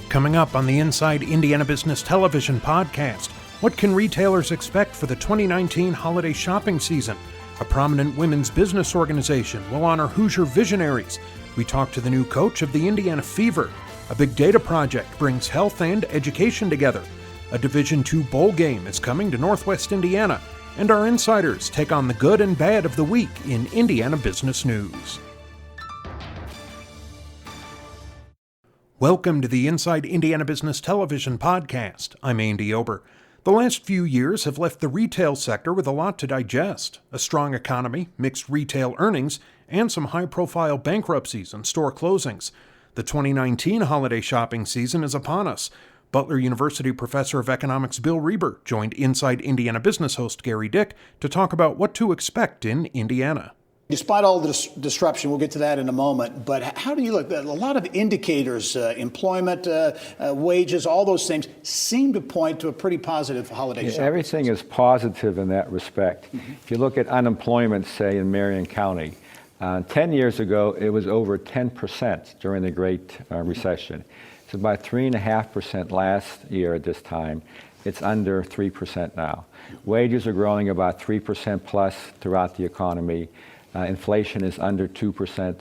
Coming up on the Inside Indiana Business Television podcast, what can retailers expect for the 2019 holiday shopping season? A prominent women's business organization will honor Hoosier visionaries. We talk to the new coach of the Indiana Fever. A big data project brings health and education together. A Division II bowl game is coming to Northwest Indiana. And our insiders take on the good and bad of the week in Indiana business news. Welcome to the Inside Indiana Business Television podcast. I'm Andy Ober. The last few years have left the retail sector with a lot to digest. A strong economy, mixed retail earnings, and some high-profile bankruptcies and store closings. The 2019 holiday shopping season is upon us. Butler University professor of economics Bill Reber joined Inside Indiana Business host Gary Dick to talk about what to expect in Indiana. Despite all the disruption, we'll get to that in a moment, but how do you look? A lot of indicators, employment, wages, all those things seem to point to a pretty positive holiday season. Everything is positive in that respect. If you look at unemployment, say, in Marion County, 10 years ago, it was over 10% during the Great Recession. It's about 3.5% last year at this time. It's under 3% now. Wages are growing about 3% plus throughout the economy. Inflation is under 2%.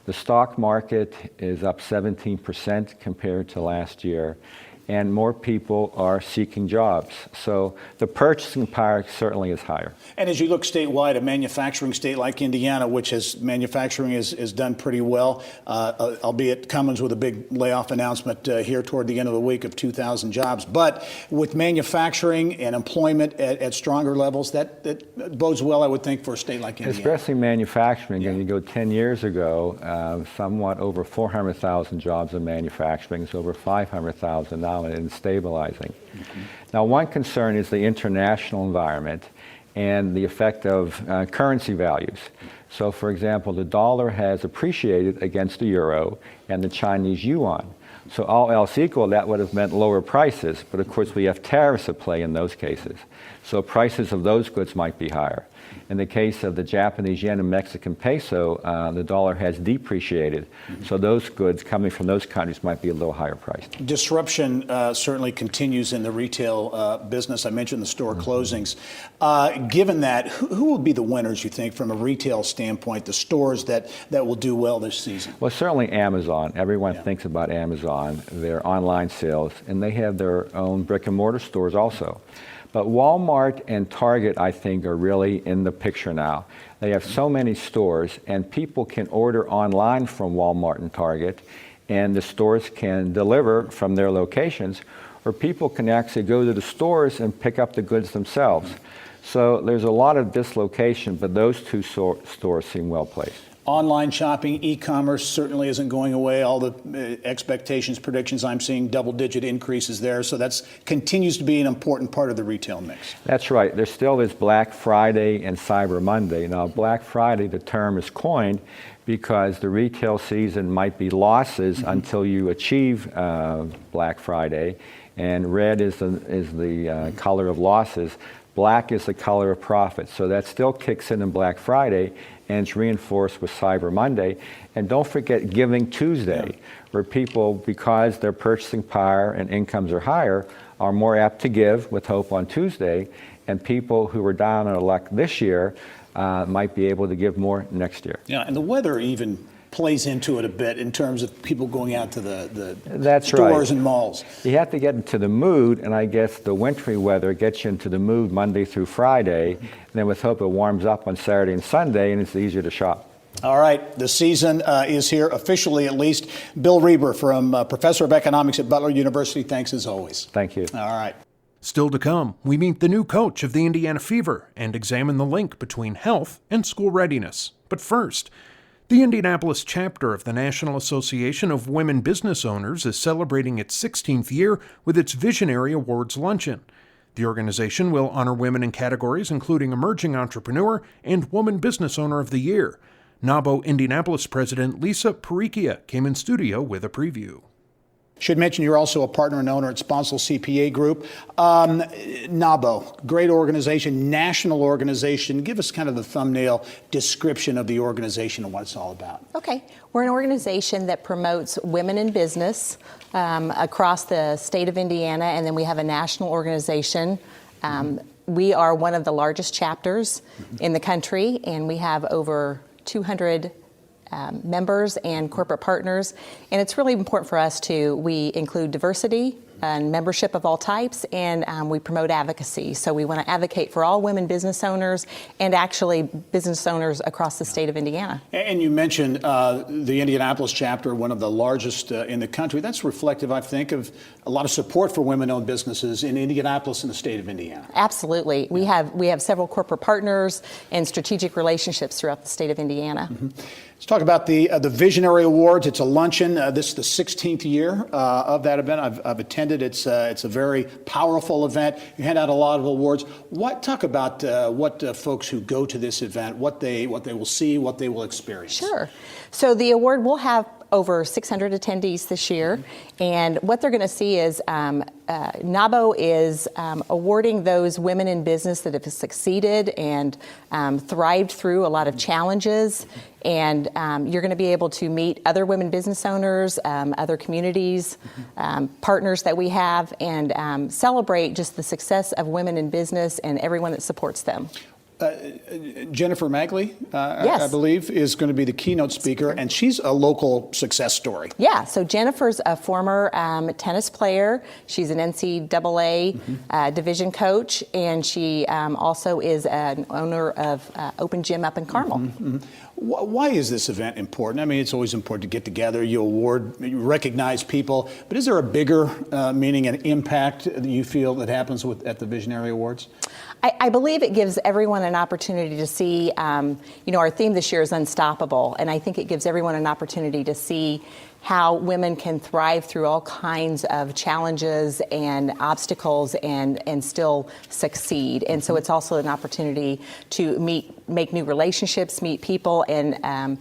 The stock market is up 17% compared to last year, and more people are seeking jobs. So the purchasing power certainly is higher. And as you look statewide, a manufacturing state like Indiana, which has manufacturing is done pretty well, albeit Cummins with a big layoff announcement here toward the end of the week of 2,000 jobs. But with manufacturing and employment at stronger levels, that bodes well, I would think, for a state like Indiana. Especially manufacturing. Yeah. And you go 10 years ago, somewhat over 400,000 jobs in manufacturing. It's over 500,000 now. And stabilizing. Now, one concern is the international environment and the effect of currency values. So, for example, the dollar has appreciated against the euro and the Chinese yuan. So all else equal, that would have meant lower prices. But of course, we have tariffs at play in those cases. So prices of those goods might be higher. In the case of the Japanese yen and Mexican peso, the dollar has depreciated. So those goods coming from those countries might be a little higher priced. Disruption certainly continues in the retail business. I mentioned the store closings. Given that, who will be the winners, you think, from a retail standpoint, the stores that will do well this season? Well, certainly Amazon. Everyone thinks about Amazon, their online sales, and they have their own brick and mortar stores also. But Walmart and Target, I think, are really in the picture now. They have so many stores, and people can order online from Walmart and Target, and the stores can deliver from their locations, or people can actually go to the stores and pick up the goods themselves. So there's a lot of dislocation, but those two stores seem well placed. Online shopping, e-commerce certainly isn't going away. All the expectations, predictions, I'm seeing double-digit increases there. So that continues to be an important part of the retail mix. That's right. There still is Black Friday and Cyber Monday. Now, Black Friday, the term is coined because the retail season might be losses until you achieve Black Friday. And red is the color of losses. Black is the color of profit. So that still kicks in Black Friday, and it's reinforced with Cyber Monday. And don't forget Giving Tuesday, where people, because their purchasing power and incomes are higher, are more apt to give with hope on Tuesday. And people who were down on their luck this year might be able to give more next year. Yeah, and the weather even plays into it a bit in terms of people going out to the That's stores right. and malls. You have to get into the mood, and I guess the wintry weather gets you into the mood Monday through Friday, and then with hope it warms up on Saturday and Sunday, and it's easier to shop. All right, the season is here, officially at least. Bill Reber, professor of economics at Butler University, thanks as always. Thank you. All right. Still to come, we meet the new coach of the Indiana Fever and examine the link between health and school readiness. But first, the Indianapolis chapter of the National Association of Women Business Owners is celebrating its 16th year with its Visionary Awards Luncheon. The organization will honor women in categories including Emerging Entrepreneur and Woman Business Owner of the Year. NABO Indianapolis President Lisa Paricchia came in studio with a preview. Should mention you're also a partner and owner at Sponsal CPA Group. NABO, great organization, national organization. Give us kind of the thumbnail description of the organization and what it's all about. Okay. We're an organization that promotes women in business across the state of Indiana, and then we have a national organization. We are one of the largest chapters in the country, and we have over 200 members and corporate partners, and it's really important for us we include diversity and membership of all types, and we promote advocacy. So we want to advocate for all women business owners and actually business owners across the state of Indiana. And you mentioned the Indianapolis chapter, one of the largest in the country. That's reflective, I think, of a lot of support for women-owned businesses in Indianapolis and the state of Indiana. Absolutely. We have several corporate partners and strategic relationships throughout the state of Indiana. Let's talk about the Visionary Awards. It's a luncheon. This is the 16th year of that event. I've attended. It's a very powerful event. You hand out a lot of awards. Talk about what folks who go to this event, what they will see, what they will experience. Sure. So the award will have over 600 attendees this year, and what they're going to see is NABO is awarding those women in business that have succeeded and thrived through a lot of challenges, and you're going to be able to meet other women business owners, other communities, partners that we have, and celebrate just the success of women in business and everyone that supports them. Jennifer Magley, yes. I believe, is going to be the keynote speaker, and she's a local success story. Yeah, so Jennifer's a former tennis player. She's an NCAA division coach, and she also is an owner of Open Gym up in Carmel. Why is this event important? I mean, it's always important to get together, you recognize people, but is there a bigger meaning and impact that you feel that happens at the Visionary Awards? I believe it gives everyone an opportunity to see, our theme this year is unstoppable, and I think it gives everyone an opportunity to see how women can thrive through all kinds of challenges and obstacles and still succeed. And so it's also an opportunity to make new relationships, meet people, and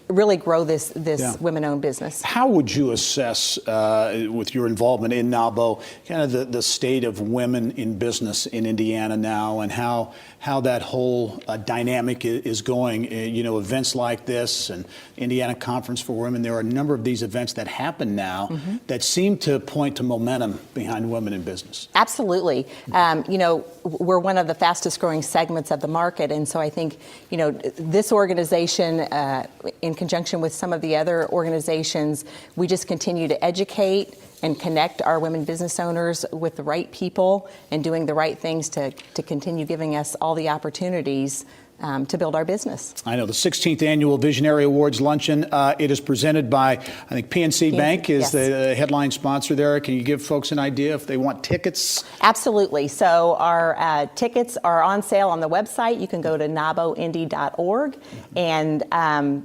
really grow this women-owned business. How would you assess, with your involvement in NABO, kind of the state of women in business in Indiana now, and how that whole dynamic is going? Events like this and Indiana Conference for Women, there are a number of these events that happen now that seem to point to momentum behind women in business. Absolutely. We're one of the fastest growing segments of the market, and so I think, this organization, in conjunction with some of the other organizations, we just continue to educate and connect our women business owners with the right people and doing the right things to continue giving us all the opportunities to build our business. I know the 16th Annual Visionary Awards Luncheon, it is presented by, I think PNC Bank is the headline sponsor there. Can you give folks an idea if they want tickets? Absolutely. So our tickets are on sale on the website. You can go to naboindy.org, and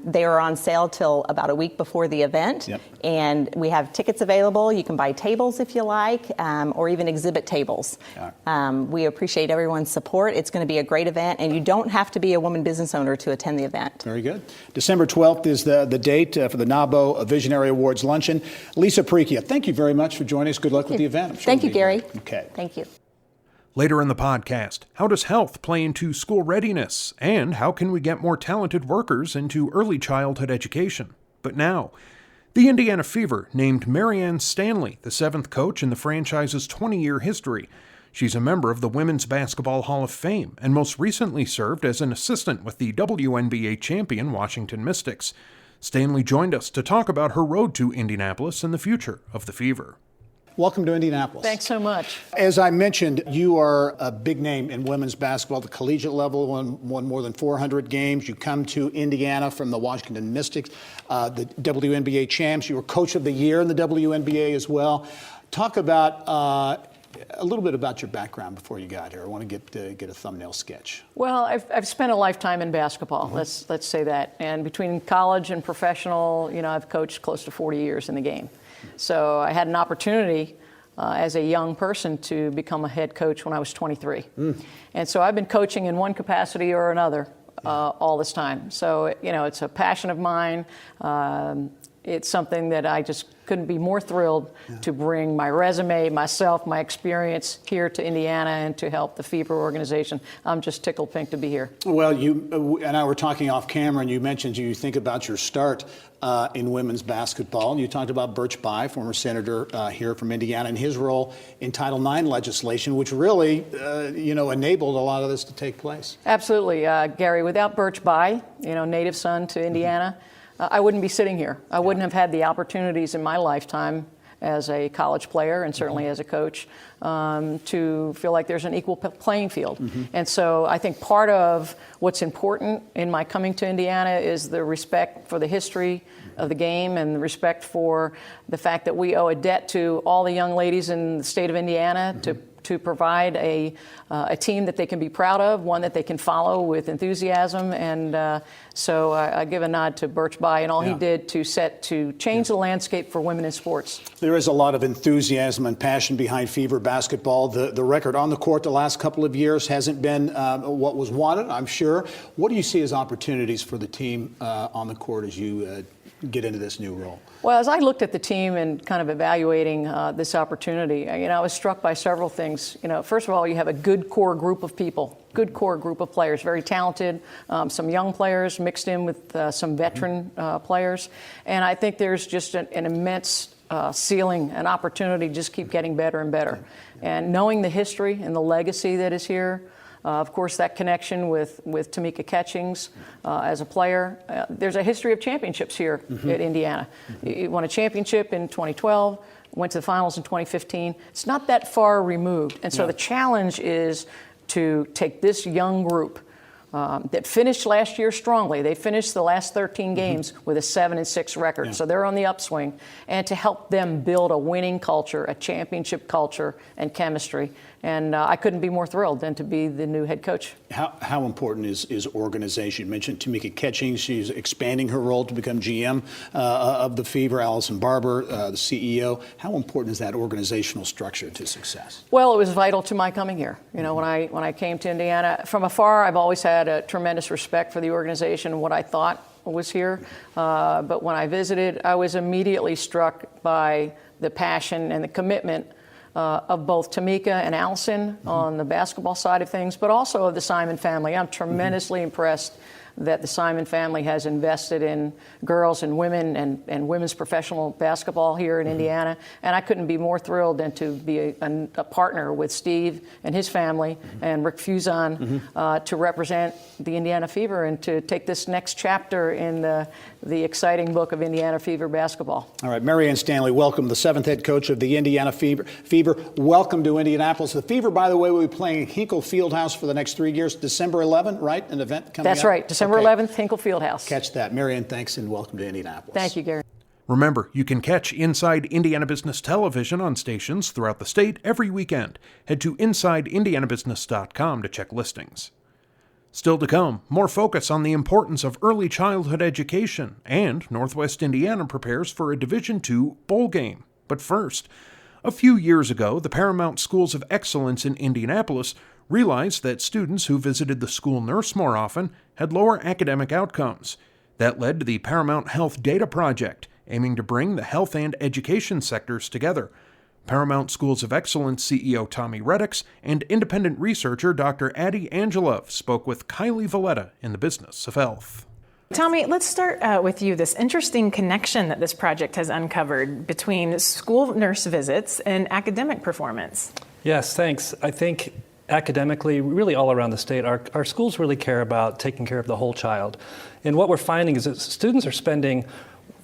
they are on sale till about a week before the event. Yep. And we have tickets available. You can buy tables if you like, or even exhibit tables. We appreciate everyone's support. It's going to be a great event, and you don't have to be a woman business owner to attend the event. Very good. December 12th is the date for the NABO Visionary Awards Luncheon. Lisa Paricchia, thank you very much for joining us. Good luck with the event. Thank you, Gary. Okay. Thank you. Later in the podcast, how does health play into school readiness? And how can we get more talented workers into early childhood education? But now, the Indiana Fever named Marianne Stanley the 7th coach in the franchise's 20-year history. She's a member of the Women's Basketball Hall of Fame and most recently served as an assistant with the WNBA champion Washington Mystics. Stanley joined us to talk about her road to Indianapolis and the future of the Fever. Welcome to Indianapolis. Thanks so much. As I mentioned, you are a big name in women's basketball at the collegiate level, won more than 400 games. You come to Indiana from the Washington Mystics, the WNBA champs. You were coach of the year in the WNBA as well. Talk about a little bit about your background before you got here. I want to get a thumbnail sketch. Well, I've spent a lifetime in basketball. Let's say that. And between college and professional, I've coached close to 40 years in the game. So I had an opportunity as a young person to become a head coach when I was 23. And so I've been coaching in one capacity or another all this time. So, it's a passion of mine. it's something that I just couldn't be more thrilled to bring my resume, myself, my experience here to Indiana and to help the FIBA organization. I'm just tickled pink to be here. Well, you and I were talking off camera, and you mentioned you think about your start in women's basketball. And you talked about Birch Bayh, former senator here from Indiana, and his role in Title IX legislation, which really, enabled a lot of this to take place. Absolutely, Gary. Without Birch Bayh, native son to Indiana, I wouldn't be sitting here. I wouldn't have had the opportunities in my lifetime as a college player and certainly as a coach to feel like there's an equal playing field. And so I think part of what's important in my coming to Indiana is the respect for the history of the game and the respect for the fact that we owe a debt to all the young ladies in the state of Indiana to provide a team that they can be proud of, one that they can follow with enthusiasm. And so I give a nod to Birch Bayh and all he did to change the landscape for women in sports. There is a lot of enthusiasm and passion behind FIBA basketball. The record on the court the last couple of years hasn't been what was wanted, I'm sure. What do you see as opportunities for the team on the court as you get into this new role? Well, as I looked at the team and kind of evaluating this opportunity, I was struck by several things. First of all, you have a good core group of people, good core group of players, very talented, some young players mixed in with some veteran players. And I think there's just an immense ceiling, an opportunity to just keep getting better and better. And knowing the history and the legacy that is here, of course, that connection with Tamika Catchings as a player. There's a history of championships here at Indiana. You won a championship in 2012, went to the finals in 2015. It's not that far removed. And so the challenge is to take this young group that finished last year strongly. They finished the last 13 games with a 7-6 record, so they're on the upswing, and to help them build a winning culture, a championship culture and chemistry. And I couldn't be more thrilled than to be the new head coach. How important is organization? You mentioned Tamika Catchings. She's expanding her role to become GM of the FIBA. Allison Barber, the CEO. How important is that organizational structure to success? Well, it was vital to my coming here. When I came to Indiana, from afar, I've always had a tremendous respect for the organization and what I thought was here. But when I visited, I was immediately struck by the passion and the commitment of both Tamika and Allison on the basketball side of things, but also of the Simon family. I'm tremendously impressed that the Simon family has invested in girls and women and women's professional basketball here in Indiana. And I couldn't be more thrilled than to be a partner with Steve and his family and Rick Fuson to represent the Indiana FIBA and to take this next chapter in the exciting book of Indiana FIBA basketball. All right, Mary Ann Stanley, welcome, the 7th head coach of the Indiana FIBA. Welcome to Indianapolis. The FIBA, by the way, will be playing Hinkle Fieldhouse for the next 3 years. December 11, right? An event coming up? That's right. December 11th, Hinkle Fieldhouse. Catch that. Mary Ann, thanks, and welcome to Indianapolis. Thank you, Gary. Remember, you can catch Inside Indiana Business Television on stations throughout the state every weekend. Head to InsideIndianaBusiness.com to check listings. Still to come, more focus on the importance of early childhood education, and Northwest Indiana prepares for a Division II bowl game. But first, a few years ago, the Paramount Schools of Excellence in Indianapolis realized that students who visited the school nurse more often had lower academic outcomes. That led to the Paramount Health Data Project, aiming to bring the health and education sectors together. Paramount Schools of Excellence CEO Tommy Reddix and independent researcher Dr. Addie Angelov spoke with Kylie Valletta in the Business of Health. Tommy, let's start with you. This interesting connection that this project has uncovered between school nurse visits and academic performance. Yes, thanks. I think academically, really all around the state, our schools really care about taking care of the whole child. And what we're finding is that students are spending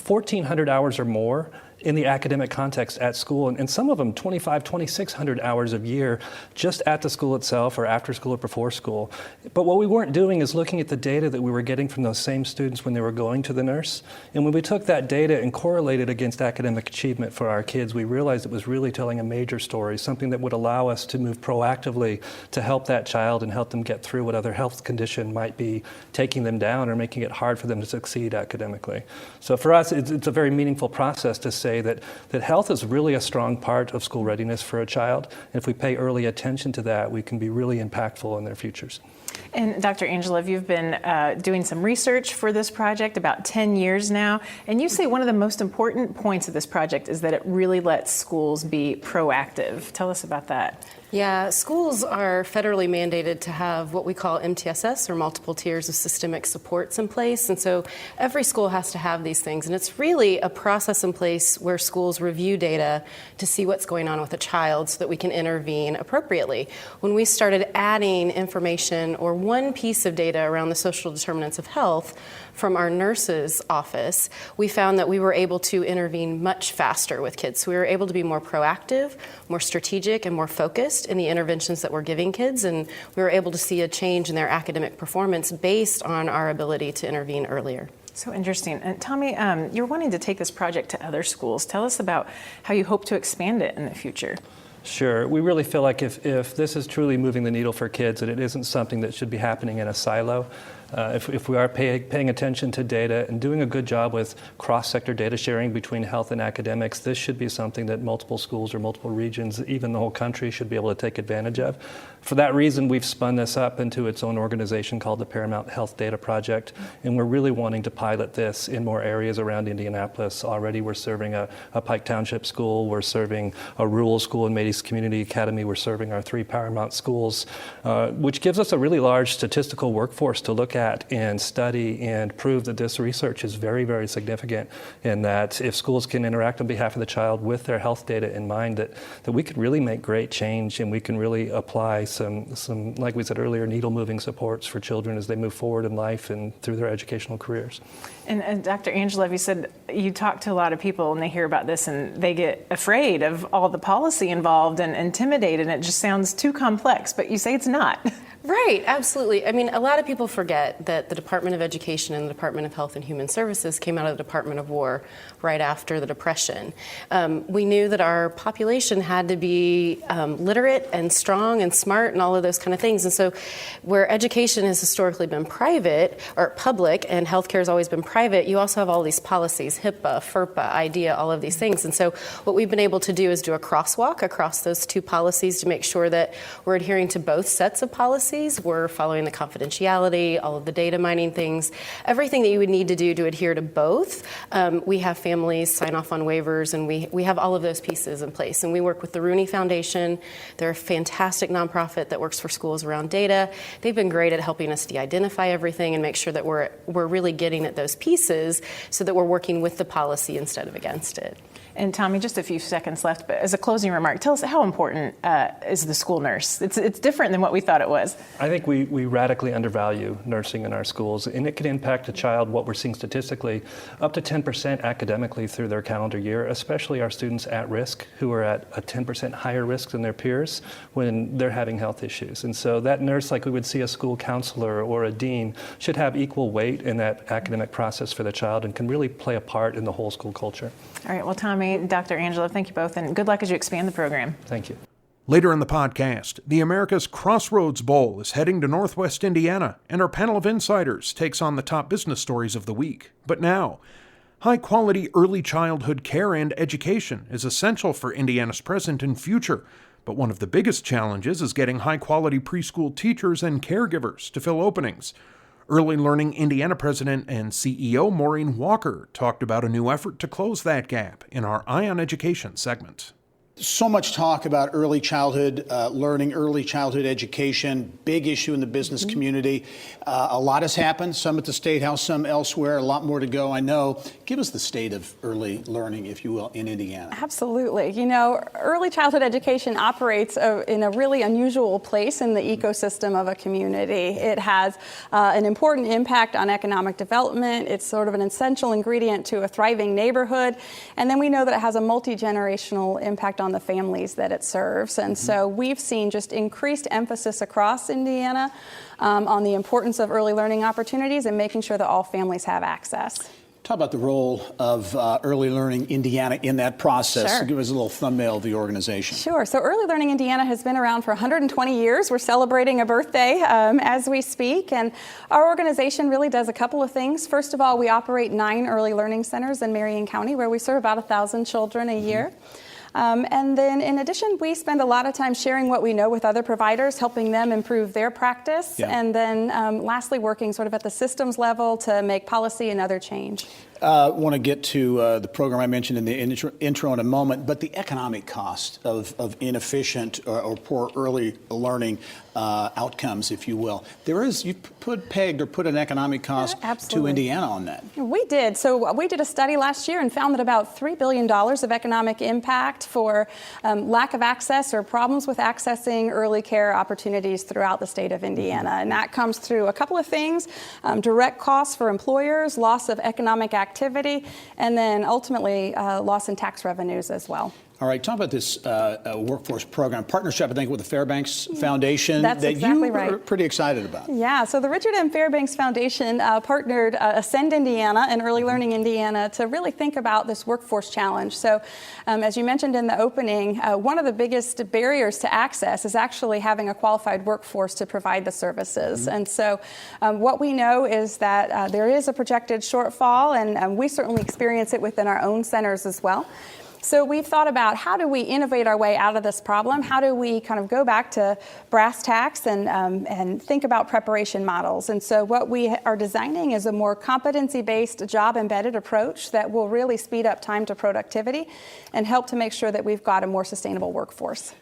1,400 hours or more in the academic context at school, and some of them 2,600 hours a year just at the school itself or after school or before school. But what we weren't doing is looking at the data that we were getting from those same students when they were going to the nurse. And when we took that data and correlated against academic achievement for our kids, we realized it was really telling a major story, something that would allow us to move proactively to help that child and help them get through what other health condition might be taking them down or making it hard for them to succeed academically. So for us, it's a very meaningful process to say, say that health is really a strong part of school readiness for a child. And if we pay early attention to that, we can be really impactful in their futures. And Dr. Angelov, you've been doing some research for this project about 10 years now, and you say one of the most important points of this project is that it really lets schools be proactive. Tell us about that. Yeah, schools are federally mandated to have what we call MTSS, or multiple tiers of systemic supports in place. And so every school has to have these things. And it's really a process in place where schools review data to see what's going on with a child so that we can intervene appropriately. When we started adding information or one piece of data around the social determinants of health from our nurse's office, we found that we were able to intervene much faster with kids. So we were able to be more proactive, more strategic, and more focused in the interventions that we're giving kids, and we were able to see a change in their academic performance based on our ability to intervene earlier. So interesting. And Tommy, you're wanting to take this project to other schools. Tell us about how you hope to expand it in the future. Sure. We really feel like if this is truly moving the needle for kids, and it isn't something that should be happening in a silo, if we are paying attention to data and doing a good job with cross-sector data sharing between health and academics, this should be something that multiple schools or multiple regions, even the whole country, should be able to take advantage of. For that reason, we've spun this up into its own organization called the Paramount Health Data Project, and we're really wanting to pilot this in more areas around Indianapolis. Already we're serving a Pike Township school, we're serving a rural school in Mady's Community Academy, we're serving our 3 Paramount schools, which gives us a really large statistical workforce to look at and study and prove that this research is very, very significant, and that if schools can interact on behalf of the child with their health data in mind, that we could really make great change, and we can really apply some, like we said earlier, needle-moving supports for children as they move forward in life and through their educational careers. And Dr. Angelov, you said you talk to a lot of people and they hear about this and they get afraid of all the policy involved and intimidated, and it just sounds too complex, but you say it's not. Right, absolutely. I mean, a lot of people forget that the Department of Education and the Department of Health and Human Services came out of the Department of War right after the Depression. We knew that our population had to be literate and strong and smart and all of those kind of things. And so where education has historically been private or public and healthcare has always been private, you also have all these policies, HIPAA, FERPA, IDEA, all of these things. And so what we've been able to do is do a crosswalk across those 2 policies to make sure that we're adhering to both sets of policies. We're following the confidentiality, all of the data mining things, everything that you would need to do to adhere to both. We have families sign off on waivers, and we have all of those pieces in place. And we work with the Rooney Foundation. They're a fantastic nonprofit that works for schools around data. They've been great at helping us de-identify everything and make sure that we're really getting at those pieces so that we're working with the policy instead of against it. And Tommy, just a few seconds left, but as a closing remark, tell us how important is the school nurse? It's different than what we thought it was. I think we radically undervalue nursing in our schools, and it can impact a child, what we're seeing statistically, up to 10% academically through their calendar year, especially our students at risk who are at a 10% higher risk than their peers when they're having health issues. And so that nurse, like we would see a school counselor or a dean, should have equal weight in that academic process for the child and can really play a part in the whole school culture. All right, well, Tommy, Dr. Angelov, thank you both, and good luck as you expand the program. Thank you. Later in the podcast, the America's Crossroads Bowl is heading to Northwest Indiana, and our panel of insiders takes on the top business stories of the week. But now, high-quality early childhood care and education is essential for Indiana's present and future. But one of the biggest challenges is getting high-quality preschool teachers and caregivers to fill openings. Early Learning Indiana President and CEO Maureen Walker talked about a new effort to close that gap in our Eye on Education segment. So much talk about early childhood learning, early childhood education, big issue in the business community. A lot has happened, some at the State House, some elsewhere, a lot more to go, I know. Give us the state of early learning, if you will, in Indiana. Absolutely. You know, early childhood education operates in a really unusual place in the ecosystem of a community. It has an important impact on economic development. It's sort of an essential ingredient to a thriving neighborhood. And then we know that it has a multi-generational impact on the families that it serves. And so we've seen just increased emphasis across Indiana on the importance of early learning opportunities and making sure that all families have access. Talk about the role of Early Learning Indiana in that process. Sure. Give us a little thumbnail of the organization. Sure. So Early Learning Indiana has been around for 120 years. We're celebrating a birthday as we speak. And our organization really does a couple of things. First of all, we operate 9 early learning centers in Marion County where we serve about 1,000 children a year. And then in addition, we spend a lot of time sharing what we know with other providers, helping them improve their practice, and then lastly, working sort of at the systems level to make policy and other change. I want to get to the program I mentioned in the intro in a moment, but the economic cost of inefficient or poor early learning outcomes, if you will. You put an economic cost to Indiana on that. We did. So we did a study last year and found that about $3 billion of economic impact for lack of access or problems with accessing early care opportunities throughout the state of Indiana. And that comes through a couple of things: direct costs for employers, loss of economic activity, and then ultimately loss in tax revenues as well. All right, talk about this workforce program partnership, I think, with the Fairbanks Foundation. That's exactly right. Are pretty excited about. Yeah, so the Richard M. Fairbanks Foundation partnered Ascend Indiana and Early Learning Indiana to really think about this workforce challenge. So as you mentioned in the opening, one of the biggest barriers to access is actually having a qualified workforce to provide the services. And so what we know is that there is a projected shortfall, and we certainly experience it within our own centers as well. So we've thought about how do we innovate our way out of this problem? How do we kind of go back to brass tacks and think about preparation models? And so what we are designing is a more competency-based, job-embedded approach that will really speed up time to productivity and help to make sure that we've got a more sustainable workforce.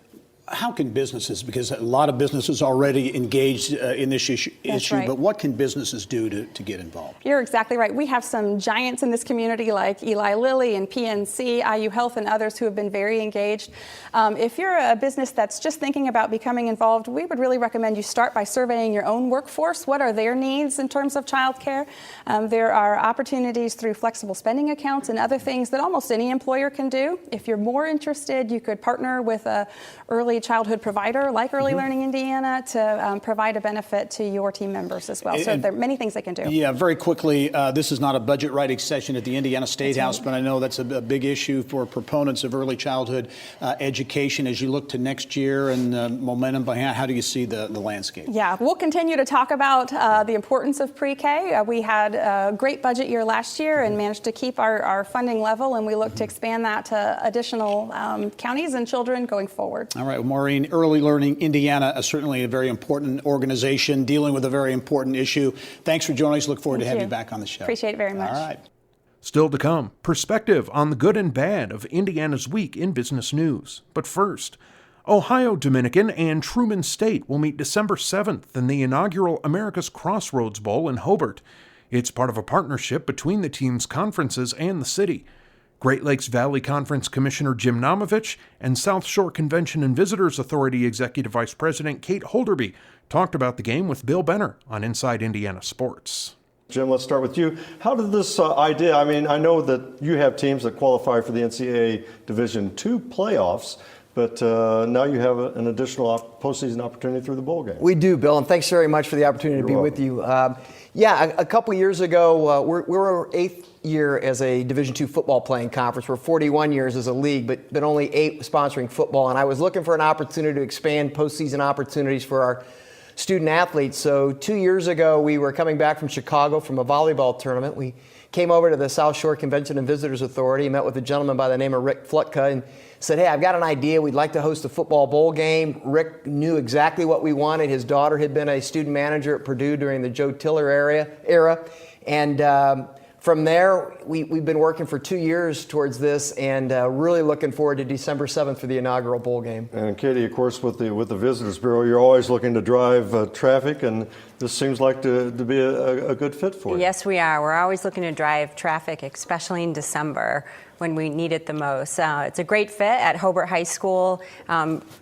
How can businesses, because a lot of businesses already engaged in this issue, right. But what can businesses do to get involved? You're exactly right. We have some giants in this community like Eli Lilly and PNC, IU Health, and others who have been very engaged. If you're a business that's just thinking about becoming involved, we would really recommend you start by surveying your own workforce. What are their needs in terms of childcare? There are opportunities through flexible spending accounts and other things that almost any employer can do. If you're more interested, you could partner with a early childhood provider like Early Learning Indiana to provide a benefit to your team members as well. So there are many things they can do. Yeah, very quickly, this is not a budget writing session at the Indiana State House, but I know that's a big issue for proponents of early childhood education. As you look to next year and momentum behind, how do you see the landscape? Yeah, we'll continue to talk about the importance of pre-K. We had a great budget year last year and managed to keep our funding level, and we look to expand that to additional counties and children going forward. All right, Maureen, Early Learning Indiana is certainly a very important organization dealing with a very important issue. Thanks for joining us. Look forward to having you back on the show. Appreciate it very much. All right. Still to come, perspective on the good and bad of Indiana's week in business news. But first, Ohio Dominican and Truman State will meet December 7th in the inaugural America's Crossroads Bowl in Hobart. It's part of a partnership between the team's conferences and the city. Great Lakes Valley Conference Commissioner Jim Namovich and South Shore Convention and Visitors Authority Executive Vice President Kate Holderby talked about the game with Bill Benner on Inside Indiana Sports. Jim, let's start with you. How did this idea, I mean, I know that you have teams that qualify for the NCAA Division II playoffs, but now you have an additional postseason opportunity through the bowl game. We do, Bill, and thanks very much for the opportunity to be with you. A couple years ago, we're our 8th year as a Division II football playing conference. We're 41 years as a league, but only 8 sponsoring football. And I was looking for an opportunity to expand postseason opportunities for our student athletes. So 2 years ago, we were coming back from Chicago from a volleyball tournament. We came over to the South Shore Convention and Visitors Authority, met with a gentleman by the name of Rick Flutka, and said, hey, I've got an idea. We'd like to host a football bowl game. Rick knew exactly what we wanted. His daughter had been a student manager at Purdue during the Joe Tiller era. And from there, we've been working for 2 years towards this, and really looking forward to December 7th for the inaugural bowl game. And Katie, of course, with the Visitors Bureau, you're always looking to drive traffic, and this seems like to be a good fit for you. Yes, we are. We're always looking to drive traffic, especially in December when we need it the most. It's a great fit at Hobart High School,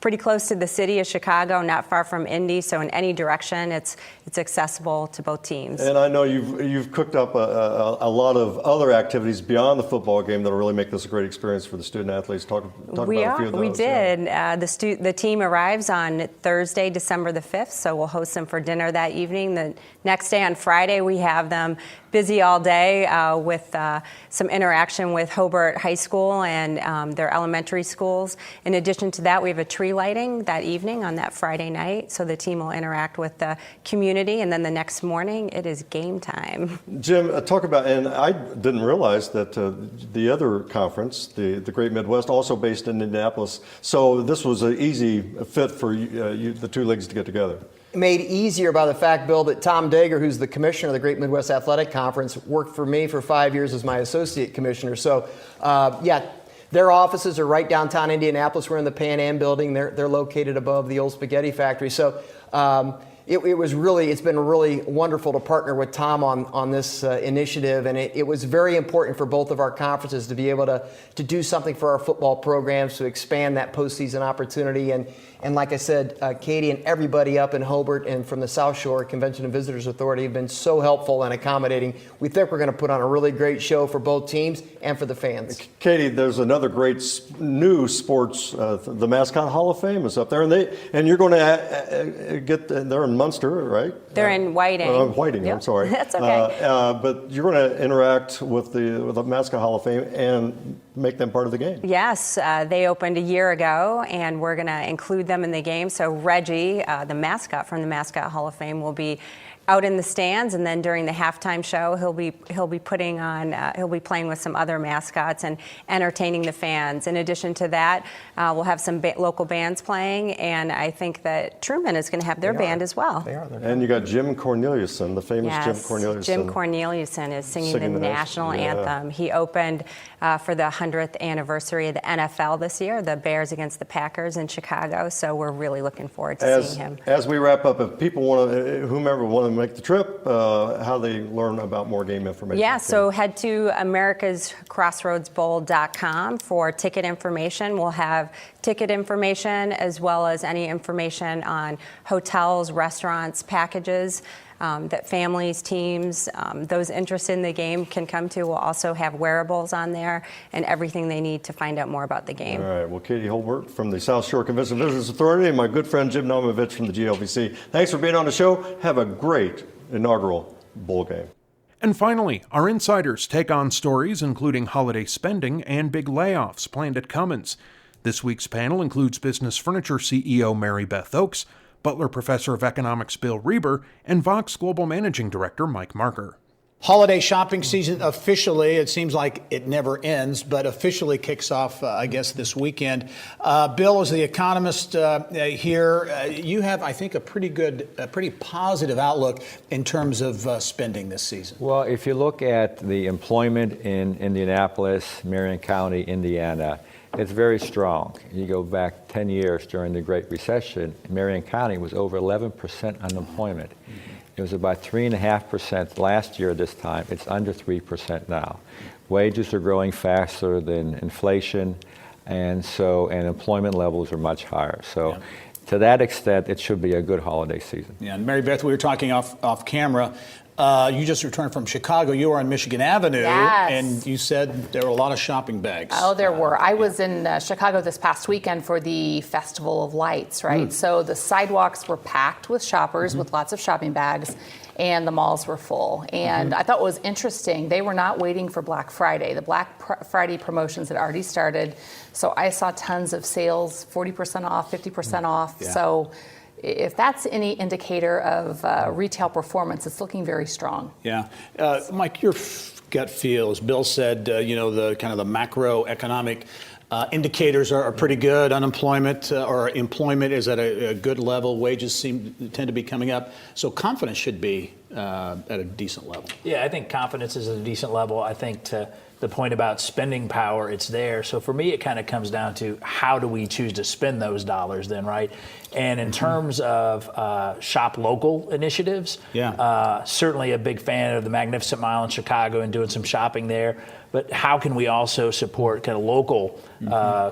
pretty close to the city of Chicago, not far from Indy, so in any direction, it's accessible to both teams. And I know you've cooked up a lot of other activities beyond the football game that will really make this a great experience for the student athletes. Talk about a few of those. We did. Yeah. The team arrives on Thursday, December the 5th, so we'll host them for dinner that evening. The next day on Friday, we have them busy all day with some interaction with Hobart High School and their elementary schools. In addition to that, we have a tree lighting that evening on that Friday night, so the team will interact with the community, and then the next morning it is game time. Jim, talk about, and I didn't realize that the other conference, the Great Midwest, also based in Indianapolis, so this was an easy fit for the two leagues to get together. Made easier by the fact, Bill, that Tom Dager, who's the commissioner of the Great Midwest Athletic Conference, worked for me for 5 years as my associate commissioner. So, their offices are right downtown Indianapolis. We're in the Pan Am building. They're located above the old spaghetti factory. So, it's been really wonderful to partner with Tom on this initiative, and it was very important for both of our conferences to be able to do something for our football programs to expand that postseason opportunity. And like I said, Katie and everybody up in Hobart and from the South Shore Convention and Visitors Authority have been so helpful and accommodating. We think we're going to put on a really great show for both teams and for the fans. Katie, there's another great new sports, the Mascot Hall of Fame is up there, and you're going to get, they're in Munster, right? They're in Whiting. Whiting, Yep. I'm sorry. That's okay. But you're going to interact with the Mascot Hall of Fame and make them part of the game. Yes, they opened a year ago, and we're going to include them in the game. So Reggie, the mascot from the Mascot Hall of Fame, will be out in the stands, and then during the halftime show, he'll be playing with some other mascots and entertaining the fans. In addition to that, we'll have some local bands playing, and I think that Truman is going to have their band as well. They are. And you got Jim Corneliuson, the famous Jim Corneliuson. Jim Corneliuson is singing the national anthem. He opened for the 100th anniversary of the NFL this year, the Bears against the Packers in Chicago. So we're really looking forward to seeing him. As we wrap up, if people whomever want to make the trip, how they learn about more game information? Yeah, so head to americascrossroadsbowl.com for ticket information. We'll have ticket information as well as any information on hotels, restaurants, packages that families, teams, those interested in the game can come to. We'll also have wearables on there and everything they need to find out more about the game. All right. Well, Katie Hobart from the South Shore Convention and Visitors Authority and my good friend Jim Naumovich from the GLVC. Thanks for being on the show. Have a great inaugural bowl game. And finally, our insiders take on stories including holiday spending and big layoffs planned at Cummins. This week's panel includes Business Furniture CEO Mary Beth Oakes, Butler Professor of Economics Bill Reber, and Vox Global Managing Director Mike Marker. Holiday shopping season officially, it seems like it never ends, but officially kicks off, I guess, this weekend. Bill, as the economist here, you have, I think, a pretty positive outlook in terms of spending this season. Well, if you look at the employment in Indianapolis, Marion County, Indiana, it's very strong. You go back 10 years during the Great Recession, Marion County was over 11% unemployment. It was about 3.5% last year this time. It's under 3% now. Wages are growing faster than inflation, and employment levels are much higher. So to that extent, it should be a good holiday season. Yeah, and Mary Beth, we were talking off camera. You just returned from Chicago. You were on Michigan Avenue, and you said there were a lot of shopping bags. Oh, there were. I was in Chicago this past weekend for the Festival of Lights, right? So the sidewalks were packed with shoppers with lots of shopping bags, and the malls were full. And I thought what was interesting, they were not waiting for Black Friday. The Black Friday promotions had already started, so I saw tons of sales, 40% off, 50% off. Yeah. So if that's any indicator of retail performance, it's looking very strong. Yeah. Mike, your gut feel, as Bill said, the kind of the macroeconomic indicators are pretty good. Unemployment or employment is at a good level. Wages tend to be coming up. So confidence should be at a decent level. Yeah, I think confidence is at a decent level. I think to the point about spending power, it's there. So for me, it kind of comes down to how do we choose to spend those dollars then, right? And in terms of shop local initiatives, certainly a big fan of the Magnificent Mile in Chicago and doing some shopping there. but how can we also support kind of local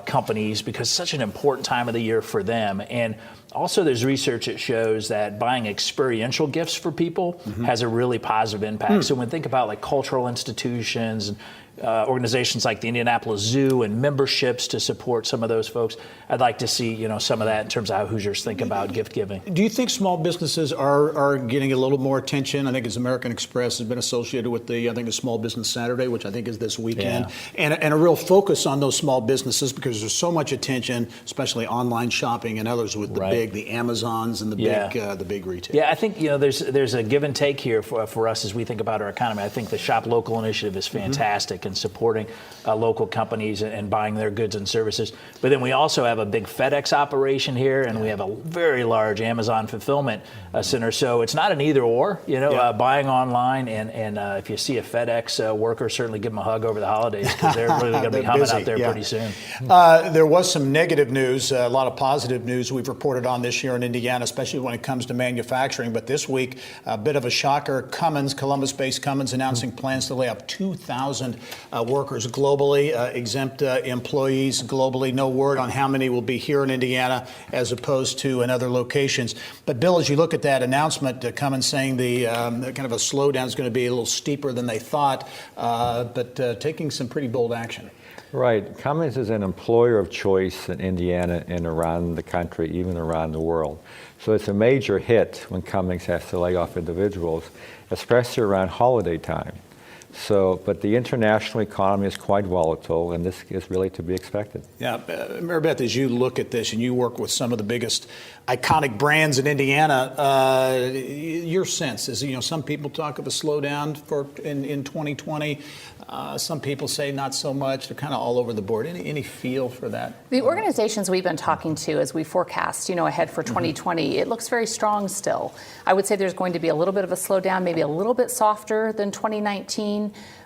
companies, because it's such an important time of the year for them. And also, there's research that shows that buying experiential gifts for people has a really positive impact. So when we think about like cultural institutions and organizations like the Indianapolis Zoo and memberships to support some of those folks, I'd like to see some of that in terms of how Hoosiers think about gift giving. Do you think small businesses are getting a little more attention? I think as American Express has been associated with the Small Business Saturday, which I think is this weekend, and a real focus on those small businesses, because there's so much attention, especially online shopping and others with the Amazons and the big retail. Yeah, I think there's a give and take here for us as we think about our economy. I think the Shop Local initiative is fantastic and supporting local companies and buying their goods and services. But then we also have a big FedEx operation here, and we have a very large Amazon fulfillment center. So it's not an either or, buying online and if you see a FedEx worker, certainly give them a hug over the holidays, because they're really going to be humming out there pretty soon. There was some negative news, a lot of positive news we've reported on this year in Indiana, especially when it comes to manufacturing. But this week, a bit of a shocker. Columbus-based Cummins announcing plans to lay off 2,000 workers globally, exempt employees globally. No word on how many will be here in Indiana as opposed to in other locations. But Bill, as you look at that announcement, Cummins saying the kind of a slowdown is going to be a little steeper than they thought, but taking some pretty bold action. Right. Cummins is an employer of choice in Indiana and around the country, even around the world. So it's a major hit when Cummins has to lay off individuals, especially around holiday time. But the international economy is quite volatile, and this is really to be expected. Yeah, Mary Beth, as you look at this and you work with some of the biggest iconic brands in Indiana, your sense is, some people talk of a slowdown in 2020. Some people say not so much. They're kind of all over the board. Any feel for that? The organizations we've been talking to as we forecast, ahead for 2020, it looks very strong still. I would say there's going to be a little bit of a slowdown, maybe a little bit softer than 2019.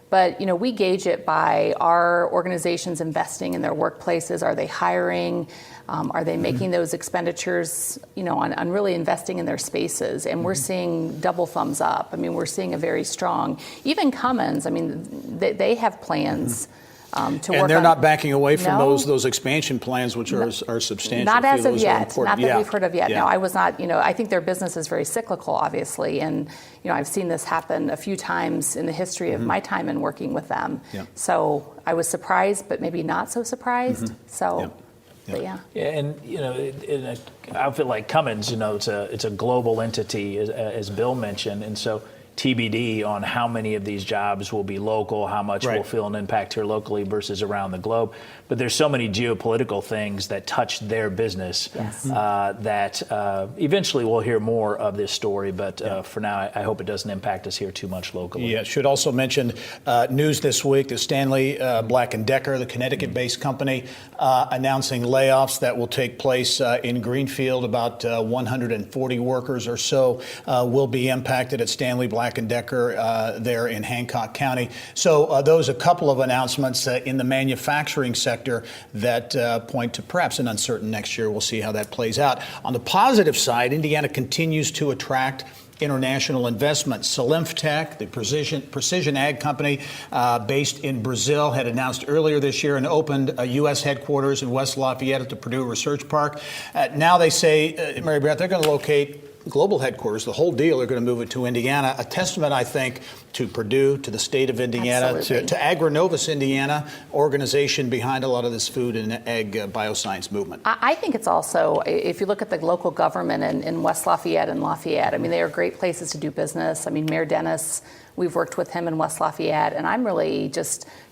But, we gauge it by our organizations investing in their workplaces. Are they hiring? Are they making those expenditures, on really investing in their spaces? And we're seeing double thumbs up. We're seeing a very strong, even Cummins, they have plans to work on. And they're not backing away from those expansion plans, which are substantial. Not as of yet. Not that we've heard of yet. Yeah. No, I was not, I think their business is very cyclical, obviously. And, I've seen this happen a few times in the history of my time in working with them. Yeah. So I was surprised, but maybe not so surprised. So. But yeah, and in an outfit like Cummins, it's a global entity, as Bill mentioned, and so TBD on how many of these jobs will be local, how much will feel an impact here locally versus around the globe. But there's so many geopolitical things that touch their business that eventually we'll hear more of this story. But for now, I hope it doesn't impact us here too much locally. Yeah, should also mention news this week that Stanley Black & Decker, the Connecticut-based company, announcing layoffs that will take place in Greenfield. About 140 workers or so will be impacted at Stanley Black & Decker there in Hancock County. So those a couple of announcements in the manufacturing sector that point to perhaps an uncertain next year. We'll see how that plays out. On the positive side, Indiana continues to attract international investments. Solimftech, the precision ag company based in Brazil, had announced earlier this year and opened a U.S. headquarters in West Lafayette at the Purdue Research Park. Now they say, Mary Beth, they're going to locate global headquarters, the whole deal, they're going to move it to Indiana. A testament, I think, to Purdue, to the state of Indiana, to AgriNovus Indiana, organization behind a lot of this food and ag bioscience movement. I think it's also, if you look at the local government in West Lafayette and Lafayette, they are great places to do business. Mayor Dennis, we've worked with him in West Lafayette, and I'm really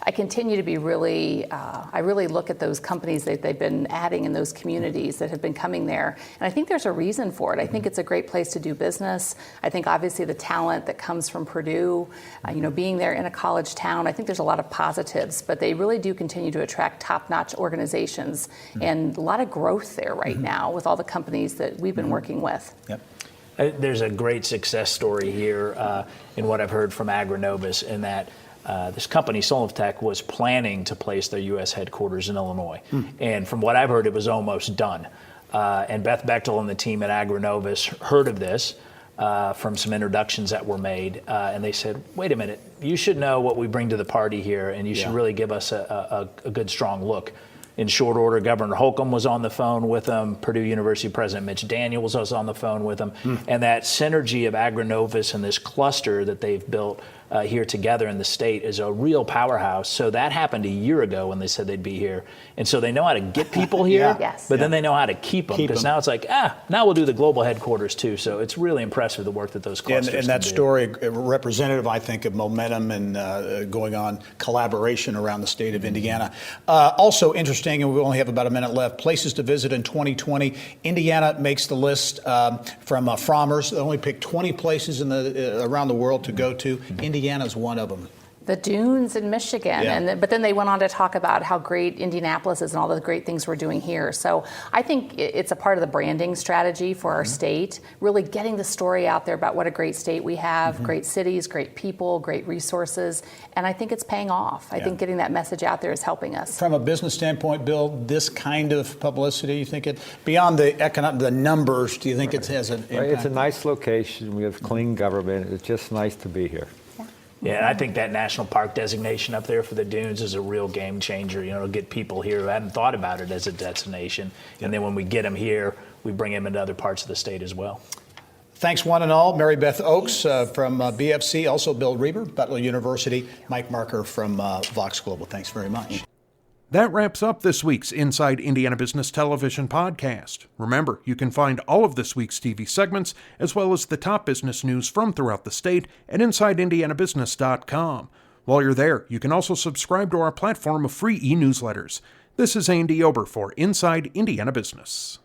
I continue to be really, I really look at those companies that they've been adding in those communities that have been coming there. And I think there's a reason for it. I think it's a great place to do business. I think obviously the talent that comes from Purdue, being there in a college town, I think there's a lot of positives, but they really do continue to attract top-notch organizations and a lot of growth there right now with all the companies that we've been working with. Yep. There's a great success story here in what I've heard from AgriNovus in that this company, Solimftech, was planning to place their U.S. headquarters in Illinois. And from what I've heard, it was almost done. And Beth Bechtel and the team at AgriNovus heard of this, from some introductions that were made, and they said, wait a minute, you should know what we bring to the party here, and you should really give us a good, strong look. In short order, Governor Holcomb was on the phone with them. Purdue University President Mitch Daniels was on the phone with them. And that synergy of Agrinovus and this cluster that they've built here together in the state is a real powerhouse. So that happened a year ago when they said they'd be here. And so they know how to get people here, but then they know how to keep them. Because now it's like, now we'll do the global headquarters too. So it's really impressive the work that those clusters and that can do. story, representative, I think, of momentum and going on collaboration around the state of Indiana. Also interesting, and we only have about a minute left, places to visit in 2020. Indiana makes the list from Frommers. They only picked 20 places in around the world to go to. Indiana's one of them. The dunes in Michigan, but then they went on to talk about how great Indianapolis is and all the great things we're doing here. So I think it's a part of the branding strategy for our state, really getting the story out there about what a great state we have, great cities, great people, great resources, and I think it's paying off. I think getting that message out there is helping us. From a business standpoint, Bill, this kind of publicity, you think beyond the numbers, do you think it has an impact? It's a nice location. We have clean government. It's just nice to be here. Yeah, and I think that national park designation up there for the dunes is a real game changer. It'll get people here who hadn't thought about it as a destination. And then when we get them here, we bring them into other parts of the state as well. Thanks one and all. Mary Beth Oakes from BFC, also Bill Reber, Butler University, Mike Marker from Vox Global. Thanks very much. That wraps up this week's Inside Indiana Business Television podcast. Remember, you can find all of this week's TV segments, as well as the top business news from throughout the state at InsideIndianaBusiness.com. While you're there, you can also subscribe to our platform of free e-newsletters. This is Andy Ober for Inside Indiana Business.